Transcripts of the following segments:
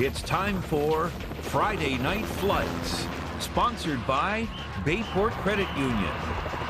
It's time for Friday Night Flights, sponsored by Bayport Credit Union,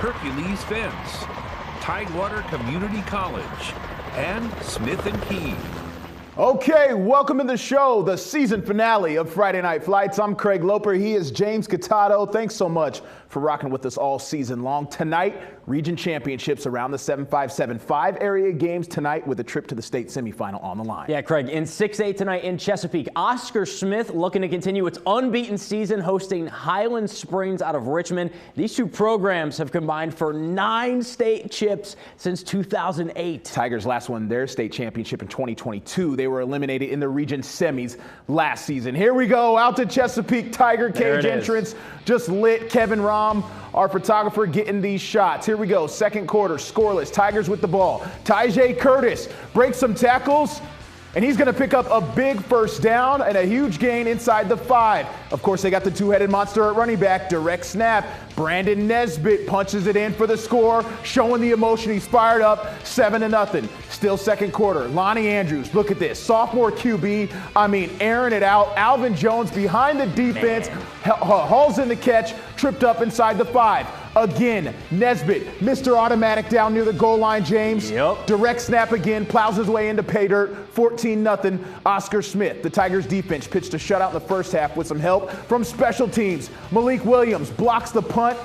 Hercules Fence, Tidewater Community College, and Smith & Key. Okay, welcome to the show, the season finale of Friday Night Flights. I'm Craig Loper. He is James Catato. Thanks so much for rocking with us all season long. Tonight, region championships around the 7-5, 7-5 area games tonight with a trip to the state semifinal on the line. Yeah, Craig, in 6A tonight in Chesapeake, Oscar Smith looking to continue its unbeaten season hosting Highland Springs out of Richmond. These two programs have combined for 9 state chips since 2008. Tigers last won their state championship in 2022. They were eliminated in the region semis last season. Here we go, out to Chesapeake, Tiger cage entrance, just lit. Kevin Rahm, our photographer, getting these shots. Here we go, second quarter, scoreless, Tigers with the ball. Tyjae Curtis breaks some tackles, and he's going to pick up a big first down and a huge gain inside the 5. Of course, they got the two-headed monster at running back, direct snap. Brandon Nesbitt punches it in for the score, showing the emotion. He's fired up, 7-0. Still second quarter. Lonnie Andrews, look at this. Sophomore QB, airing it out. Alvin Jones behind the defense, hauls in the catch, tripped up inside the 5. Again, Nesbitt, Mr. Automatic down near the goal line, James. Yep. Direct snap again, plows his way into pay dirt, 14-0. Oscar Smith, the Tigers defense, pitched a shutout in the first half with some help from special teams. Malik Williams blocks the punt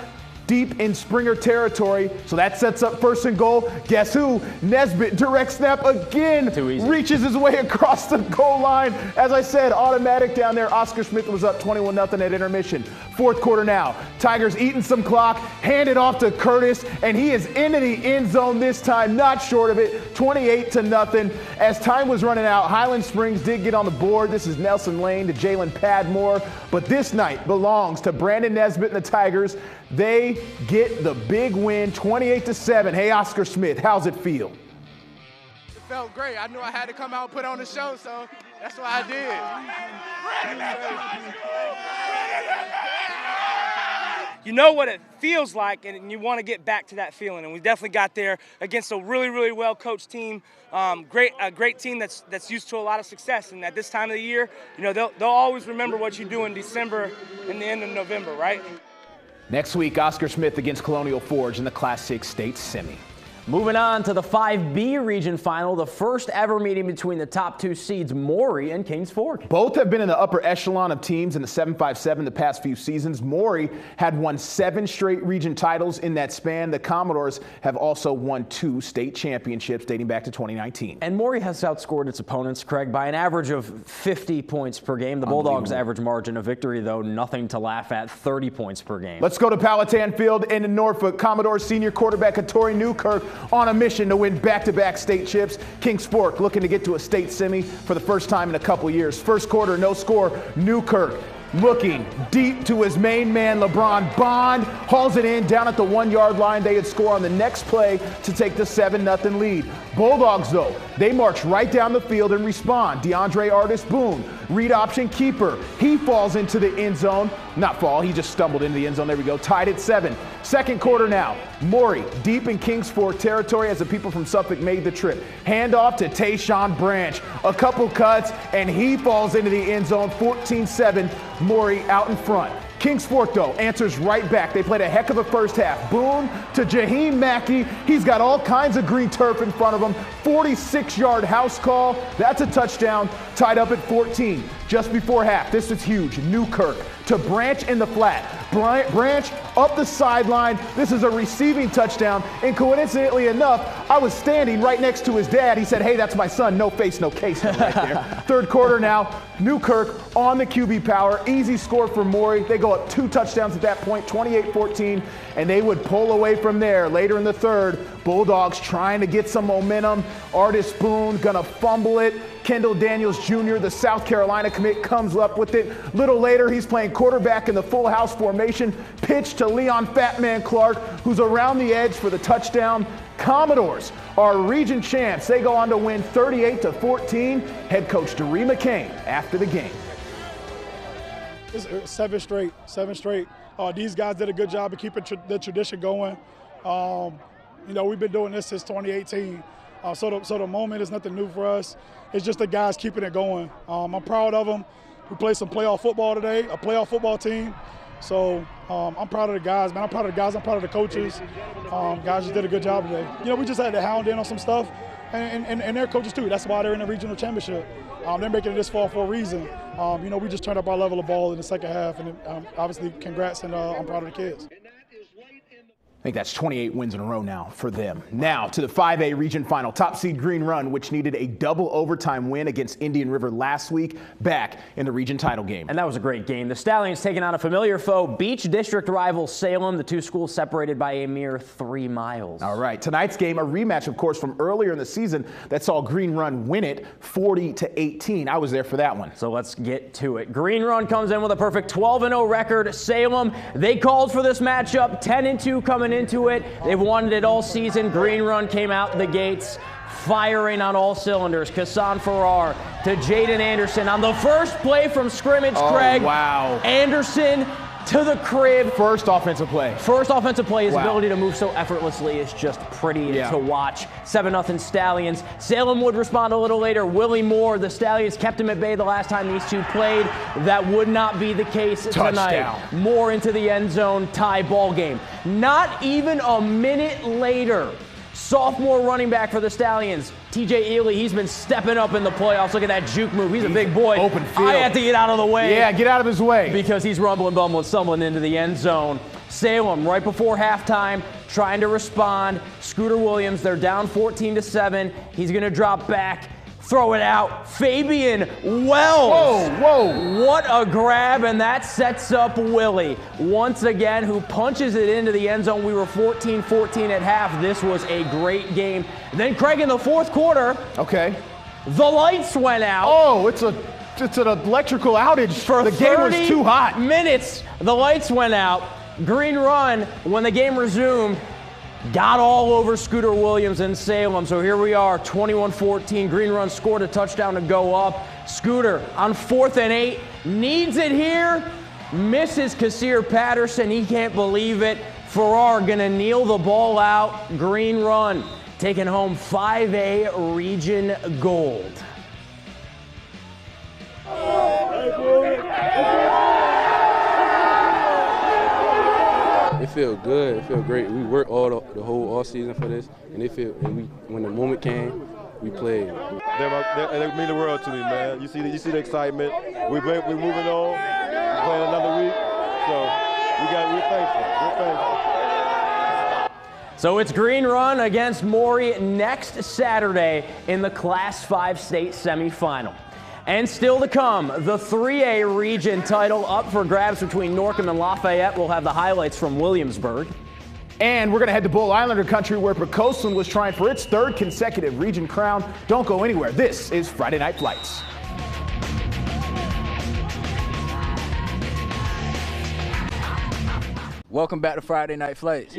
deep in Springer territory, so that sets up first and goal. Guess who? Nesbitt, direct snap again, reaches his way across the goal line. As I said, automatic down there. Oscar Smith was up 21-0 at intermission. Fourth quarter now. Tigers eating some clock, hand it off to Curtis, and he is into the end zone this time, not short of it, 28-0. As time was running out, Highland Springs did get on the board. This is Nelson Lane to Jalen Padmore, but this night belongs to Brandon Nesbitt and the Tigers. They get the big win, 28-7. Hey, Oscar Smith, how's it feel? It felt great. I knew I had to come out and put on the show, so that's what I did. You know what it feels like, and you want to get back to that feeling. And we definitely got there against a really, really well-coached team, a great team that's used to a lot of success. And at this time of the year, you know, they'll always remember what you do in December and the end of November, right? Next week, Oscar Smith against Colonial Forge in the Class 6 state semi. Moving on to the 5B region final, the first ever meeting between the top 2 seeds, Maury and Kings Fork. Both have been in the upper echelon of teams in the 7-5-7 the past few seasons. Maury had won 7 straight region titles in that span. The Commodores have also won 2 state championships dating back to 2019. And Maury has outscored its opponents, Craig, by an average of 50 points per game. The Bulldogs' average margin of victory, though, nothing to laugh at, 30 points per game. Let's go to Powhatan Field and in Norfolk. Commodore senior quarterback Hattori Newkirk on a mission to win back-to-back state chips. Kings Fork looking to get to a state semi for the first time in a couple years. First quarter, no score. Newkirk looking deep to his main man, LeBron Bond, hauls it in down at the 1-yard line. They would score on the next play to take the 7-0 lead. Bulldogs, though, they march right down the field and respond. DeAndre Artis-Boone, read option keeper. He falls into the end zone. Not fall, he just stumbled into the end zone. There we go, tied at 7. Second quarter now. Maury deep in Kings Fork territory as the people from Suffolk made the trip. Hand off to Tayshawn Branch. A couple cuts, and he falls into the end zone, 14-7. Maury out in front. Kings Fork, though, answers right back. They played a heck of a first half. Boone to Jaheim Mackey. He's got all kinds of green turf in front of him. 46-yard house call. That's a touchdown. Tied up at 14. Just before half, this is huge. Newkirk to Branch in the flat. Branch up the sideline. This is a receiving touchdown. And coincidentally enough, I was standing right next to his dad. He said, hey, that's my son. No face, no case right there. Third quarter now. Newkirk on the QB power. Easy score for Maury. They go up 2 touchdowns at that point, 28-14, and they would pull away from there. Later in the third, Bulldogs trying to get some momentum. Artis-Boone gonna fumble it. Kendall Daniels Jr., the South Carolina commit, comes up with it. Little later, he's playing quarterback in the full house formation. Pitch to Leon Fatman Clark, who's around the edge for the touchdown. Commodores are region champs. They go on to win 38-14. Head coach Doree McCain after the game. It's 7 straight. These guys did a good job of keeping the tradition going. We've been doing this since 2018. So the moment is nothing new for us. It's just the guys keeping it going. I'm proud of them. We played some playoff football today, a playoff football team. So I'm proud of the guys, man. I'm proud of the guys. I'm proud of the coaches. Guys just did a good job today. You know, we just had to hound in on some stuff, and their coaches too. That's why they're in the regional championship. They're making it this far for a reason. You know, we just turned up our level of ball in the second half, and obviously, congrats, and I'm proud of the kids. I think that's 28 wins in a row now for them. Now to the 5A region final. Top seed Green Run, which needed a double overtime win against Indian River last week, back in the region title game. And that was a great game. The Stallions taking on a familiar foe, Beach District rival Salem. The two schools separated by a mere 3 miles. All right, tonight's game, a rematch, of course, from earlier in the season that saw Green Run win it 40-18. I was there for that one. So let's get to it. Green Run comes in with a perfect 12-0 record. Salem, they called for this matchup, 10-2 coming into it. They've wanted it all season. Green Run came out the gates firing on all cylinders. Kassan Farrar to Jaden Anderson on the first play from scrimmage. Craig. Wow. Anderson to the crib. First offensive play. First offensive play. His Wow. ability to move so effortlessly is just pretty Yeah. to watch. 7-0 Stallions. Salem would respond a little later. Willie Moore, the Stallions kept him at bay the last time these two played. That would not be the case tonight. Touchdown. Moore into the end zone, tie ball game. Not even a minute later, sophomore running back for the Stallions, TJ Ely, he's been stepping up in the playoffs. Look at that juke move. He's a big boy. Open field. I have to get out of the way. Yeah, get out of his way. Because he's rumbling, bumbling, stumbling into the end zone. Salem, right before halftime, trying to respond. Scooter Williams, they're down 14-7. He's going to drop back, throw it out. Fabian Wells. Whoa. What a grab, and that sets up Willie once again, who punches it into the end zone. We were 14-14 at half. This was a great game. Then Craig, in the fourth quarter, Okay. the lights went out. Oh, it's an electrical outage. For the game was 30 too hot. minutes, the lights went out. Green Run, when the game resumed, got all over Scooter Williams and Salem. So here we are, 21-14. Green Run scored a touchdown to go up. Scooter on 4th and 8, needs it here, misses Kassir Patterson. He can't believe it. Farrar gonna kneel the ball out. Green Run taking home 5A region gold. It felt good. It felt great. We worked the whole off season for this, and when the moment came, we played. They mean the world to me, man. You see the excitement. We're moving on. We're playing another week, so we're thankful. We're thankful. So it's Green Run against Maury next Saturday in the Class 5 state semifinal. And still to come, the 3A region title up for grabs between Norcom and Lafayette. We'll have the highlights from Williamsburg. And we're going to head to Bull Islander country, where Poquoson was trying for its 3rd consecutive region crown. Don't go anywhere. This is Friday Night Flights. Welcome back to Friday Night Flights.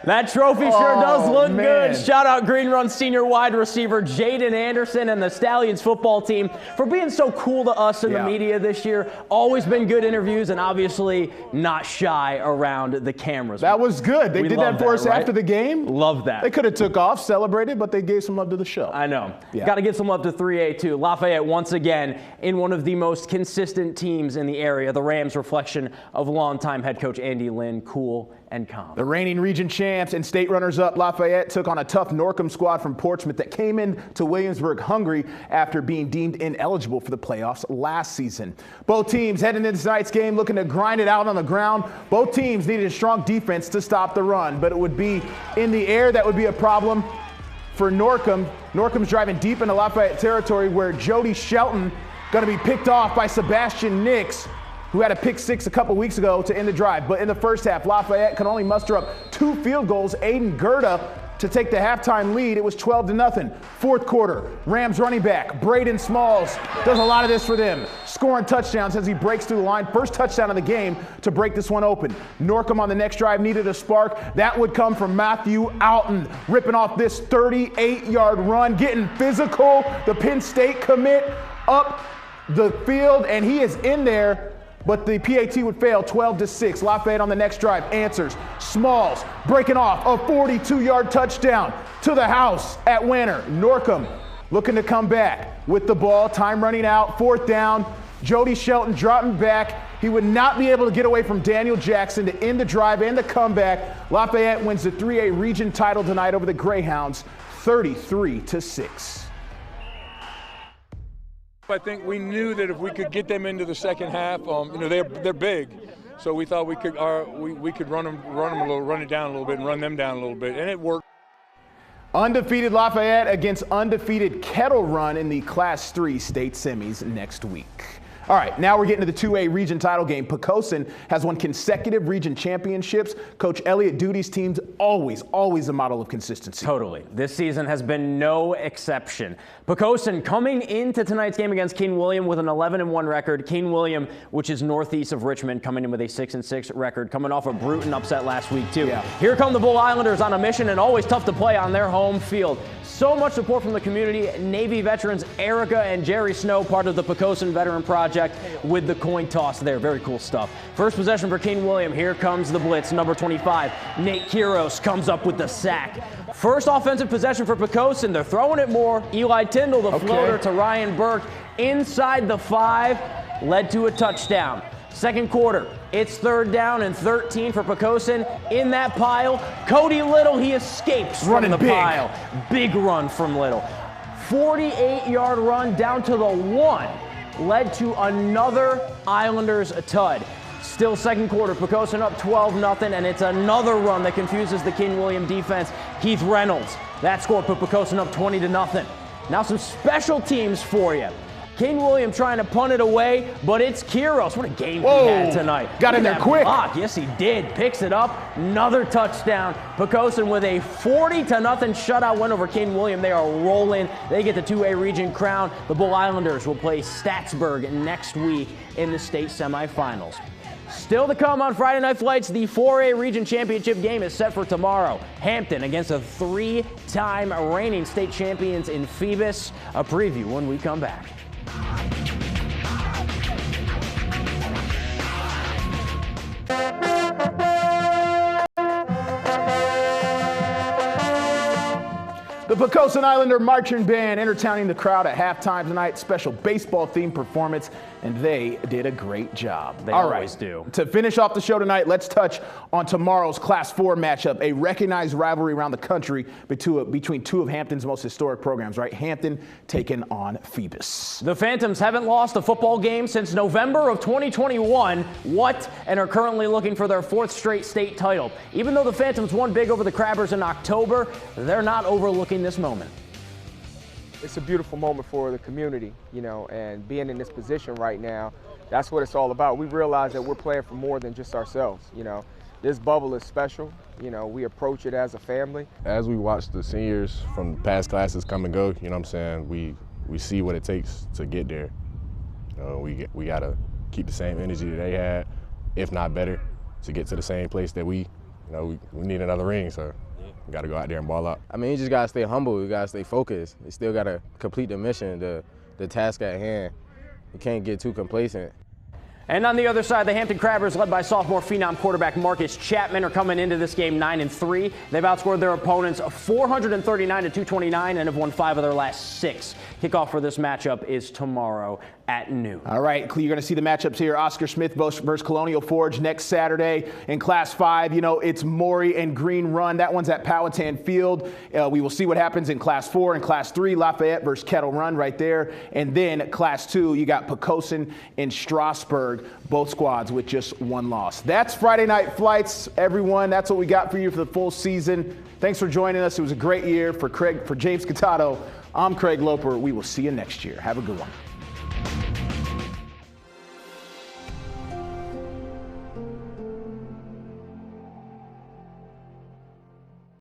That trophy sure does look man. good. Shout out Green Run senior wide receiver Jaden Anderson and the Stallions football team for being so cool to us in the media this year. Always been good interviews and obviously not shy around the cameras. That was good. They We did love that for that, us right? after the game. Love that. They could have took off, celebrated, but they gave some love to the show. I know. Yeah. Got to give some love to 3A too. Lafayette once again in one of the most consistent teams in the area. The Rams, reflection of longtime head coach Andy Lynn, cool and calm. The reigning region champs and state runners-up Lafayette took on a tough Norcom squad from Portsmouth that came in to Williamsburg hungry after being deemed ineligible for the playoffs last season. Both teams heading into tonight's game looking to grind it out on the ground. Both teams needed a strong defense to stop the run, but it would be in the air that would be a problem for Norcom. Norcom's driving deep into Lafayette territory, where Jody Shelton going to be picked off by Sebastian Nix, who had a pick 6 a couple weeks ago to end the drive. But in the first half, Lafayette could only muster up 2 field goals. Aiden Gerda to take the halftime lead. It was 12-0. Fourth quarter, Rams running back Braden Smalls does a lot of this for them, scoring touchdowns as he breaks through the line. First touchdown of the game to break this one open. Norcom on the next drive needed a spark. That would come from Matthew Alton, ripping off this 38-yard run, getting physical. The Penn State commit up the field, and he is in there but the PAT would fail 12-6. Lafayette on the next drive answers. Smalls breaking off a 42-yard touchdown to the house at Winter. Norcom looking to come back with the ball. Time running out. 4th down. Jody Shelton dropping back. He would not be able to get away from Daniel Jackson to end the drive and the comeback. Lafayette wins the 3A region title tonight over the Greyhounds, 33-6. I think we knew that if we could get them into the second half, they're big, so we thought we could run it down a little bit and run them down a little bit, and it worked. Undefeated Lafayette against undefeated Kettle Run in the Class 3 state semis next week. All right, now we're getting to the 2A region title game. Poquoson has won consecutive region championships. Coach Elliott Duty's team's always a model of consistency. Totally. This season has been no exception. Poquoson coming into tonight's game against King William with an 11-1 record. King William, which is northeast of Richmond, coming in with a 6-6 record, coming off a Bruton upset last week too. Yeah. Here come the Bull Islanders on a mission, and always tough to play on their home field. So much support from the community. Navy veterans Erica and Jerry Snow, part of the Poquoson Veteran Project, with the coin toss there. Very cool stuff. First possession for King William. Here comes the blitz. Number 25, Nate Quiros, comes up with the sack. First offensive possession for Poquoson. They're throwing it more. Eli Tyndall, the floater to Ryan Burke, inside the 5, led to a touchdown. Second quarter, it's 3rd down and 13 for Poquoson. In that pile, Cody Little, he escapes from the pile. Big run from Little. 48-yard run down to the 1, led to another Islanders tud. Still second quarter, Poquoson up 12-0, and it's another run that confuses the King William defense. Keith Reynolds, that score put Poquoson up 20-0. Now some special teams for you. King William trying to punt it away, but it's Quiros. What a game he had tonight. Got in there quick. Block. Yes, he did. Picks it up. Another touchdown. Poquoson with a 40-0 shutout win over King William. They are rolling. They get the 2A region crown. The Bull Islanders will play Statsburg next week in the state semifinals. Still to come on Friday Night Flights, the 4A Region Championship game is set for tomorrow. Hampton against the 3-time reigning state champions in Phoebus. A preview when we come back. The Poquoson Islander Marching Band entertaining the crowd at halftime tonight. Special baseball-themed performance, and they did a great job. They always do. To finish off the show tonight, let's touch on tomorrow's Class 4 matchup, a recognized rivalry around the country between two of Hampton's most historic programs, right? Hampton taking on Phoebus. The Phantoms haven't lost a football game since November of 2021. And are currently looking for their 4th straight state title. Even though the Phantoms won big over the Crabbers in October, they're not overlooking this moment. It's a beautiful moment for the community, and being in this position right now, that's what it's all about. We realize that we're playing for more than just ourselves, This bubble is special, we approach it as a family. As we watch the seniors from past classes come and go, we see what it takes to get there. We got to keep the same energy that they had, if not better, to get to the same place that we need another ring, so. We got to go out there and ball out. I mean, you just got to stay humble. You got to stay focused. You still got to complete the mission, the task at hand. You can't get too complacent. And on the other side, the Hampton Crabbers, led by sophomore phenom quarterback Marcus Chapman, are coming into this game 9-3. They've outscored their opponents 439-229 and have won 5 of their last 6. Kickoff for this matchup is tomorrow at noon. All right, you're going to see the matchups here. Oscar Smith versus Colonial Forge next Saturday. In Class 5, it's Maury and Green Run. That one's at Powhatan Field. We will see what happens in Class 4. In Class 3, Lafayette versus Kettle Run right there. And then Class 2, you got Poquoson and Strasburg, both squads with just 1 loss. That's Friday Night Flights, everyone. That's what we got for you for the full season. Thanks for joining us. It was a great year. For James Catato, I'm Craig Loper. We will see you next year. Have a good one.